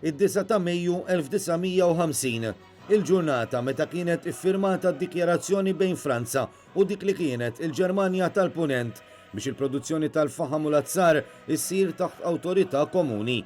id-9 ta' Mejju 1950, il-ġurnata meta kienet iffirmata d-dikjarazzjoni bejn Franza u dik li kienet il-Ġermanja tal-Punent biex il-produzzjoni tal-faħam u l-azzar issir taħt awtorità komuni.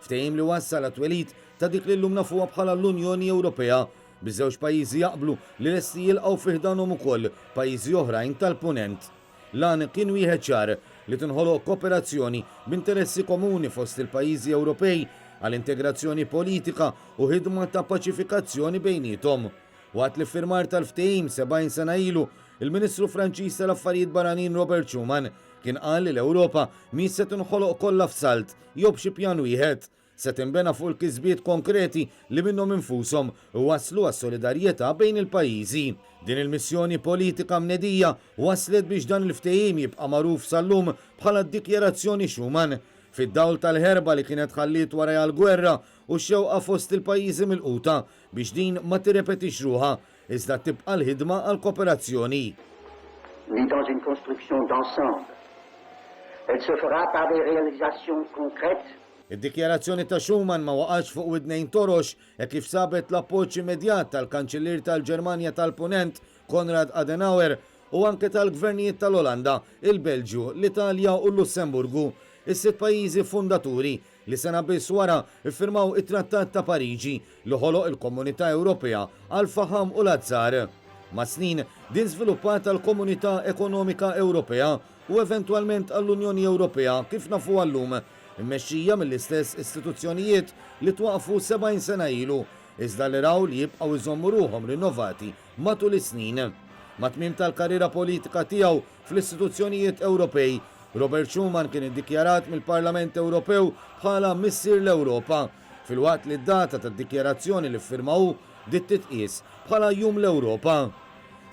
Ftehim li wassal għat-twelid ta' dik li llum nafuha bħala l-Unjoni Ewropea biż-żewġ pajjiżi jaqblu li lesti jilqgħu fih danhom ukoll pajjiżi oħrajn tal-Punent. Lan kien wieħed ċar li tinħoloq kooperazzjoni b'interessi komuni fost il-pajjiżi Ewropej għall-integrazzjoni politika u ħidma ta' paċifikazzjoni bejnietom. Waqt li firmar tal-ftehim 70 sena ilu, il-Ministru Franċiż tal-Affarijiet Barranin Robert Schuman kien qal li l-Ewropa mhix se tinħoloq kollha f'salt jew b'xi pjan wieħed, se tinbena fuq il-kisbiet konkreti li minnhom infushom waslu għas-solidarjetà bejn il-pajjiżi. Din il-missjoni politika mnedija waslet biex dan il-ftehim jibqa' magħruf sal-lum bħala d-Dikjarazzjoni Schuman fid-dawl tal-ħerba li kienet ħalliet wara l-gwerra u x-xewqa fost il-pajjiżi mill-quta biex din ma tirrepetix ruħha iżda tibqa' l-ħidma għall-kooperazzjoni. Dans une construction d'ensemble. Elle se fera par des réalisations concrètes. Id-dikjarazzjoni ta' Schuman ma waqax fuq widnejn torox e kif sabet l-appoġġ immedjat tal-Kanċellier tal-Ġermanja tal-Punent Konrad Adenauer u anke tal-gvernijiet tal-Olanda, il-Belġju, l-Italja u l-Lussemburgu, is-sitt pajjiżi fundaturi li sena biss wara iffirmaw it-Trattat ta' Pariġi li ħoloq il-Komunità Ewropea għal-faħam u l-azzar. Ma' snin din żviluppat l-Komunità Ekonomika Ewropea u eventwalment għall-Unjoni Ewropea kif nafu għallum immexxija mill-istess istituzzjonijiet li twaqfu 70 sena ilu, iżda li raw li jibqgħu jżommu ruhom rinnovati matul is-snin. Ma' tmiem tal-karriera politika tiegħu fl-istituzzjonijiet Ewropej, Robert Schuman kien iddikjarat mill-Parlament Ewropew bħala Missier l-Ewropa, filwaqt li d-data tad-dikjarazzjoni li ffirmaw dit titqies bħala Jum l-Ewropa.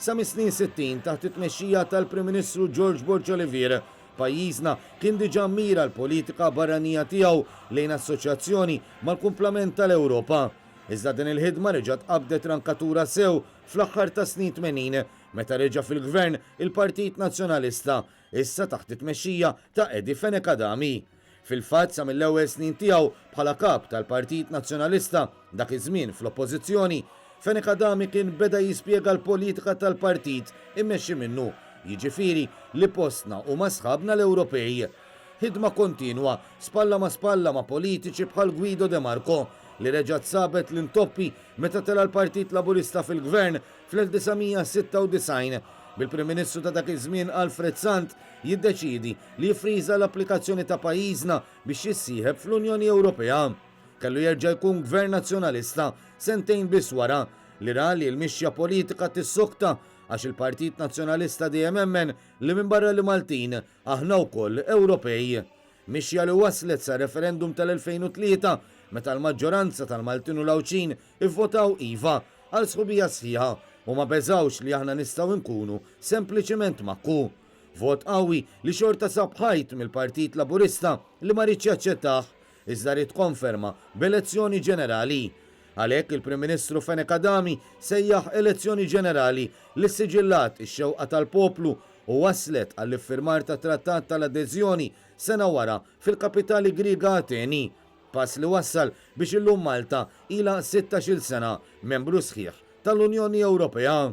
Sa mis-snin 60 taħt it-tmexxija tal-Prim Ministru George Bush Olivier, pajjiżna kien diġà mira l-politika barranija tiegħu lejn assoċjazzjoni mal-kumplament tal-Ewropa. Iżda din il-ħidma reġgħet qabdet rankatura sew fl-aħħar ta' snin 80 meta reġa' fil-gvern il-Partit Nazzjonalista, issa taħt it-tmexxija ta' Edi Fenekadami. Fil-fatt sa mill-ewwel snin tiegħu bħala kap tal-Partit Nazzjonalista dak iż-żmien fl-oppożizzjoni, Fenekadami kien beda jispjega l-politika tal-partit immexxi minnu, jiġifieri li postna u ma' sħabna l-Ewropej. Ħidma kontinwa spalla ma' politiċi bħal Guido De Marco li reġgħet sabet l-intoppi meta tela l-Partit Laburista fil-Gvern fl-1996 bil-Prim Ministru ta' dak iż-żmien Alfred Sant jiddeċiedi li jifriża l-applikazzjoni ta' pajjiżna biex jissieħeb fl-Unjoni Ewropea. Kellu jerġa' jkun gvern nazzjonalista sentejn biss wara li ra li l-mixja politika tissokta għax il-Partit Nazzjonalista dejjem emmen li minn barra li Maltin aħna wkoll Ewropej. Mixja li waslet sa referendum tal-2003 meta l-maġġoranza tal-Maltin u l-Awċin ivvotaw iva għal sħubija sħiħa u ma beżawx li aħna nistgħu nkunu sempliċement makku. Vot qawwi li xorta sabħajt mill-Partit Laburista li ma rridx jaċċettah iżda rid konferma b'elezzjoni ġenerali. Għalhekk il-Prim Ministru Fenekadami sejjaħ elezzjoni ġenerali li siġillat ix-xewqa tal-poplu u waslet għall-iffirmar ta' trattat tal-adeżjoni sena wara fil-kapitali Griega Ateni, pass li wassal biex illum Malta ilha 16-il sena membru sħiħ tal-Unjoni Ewropea.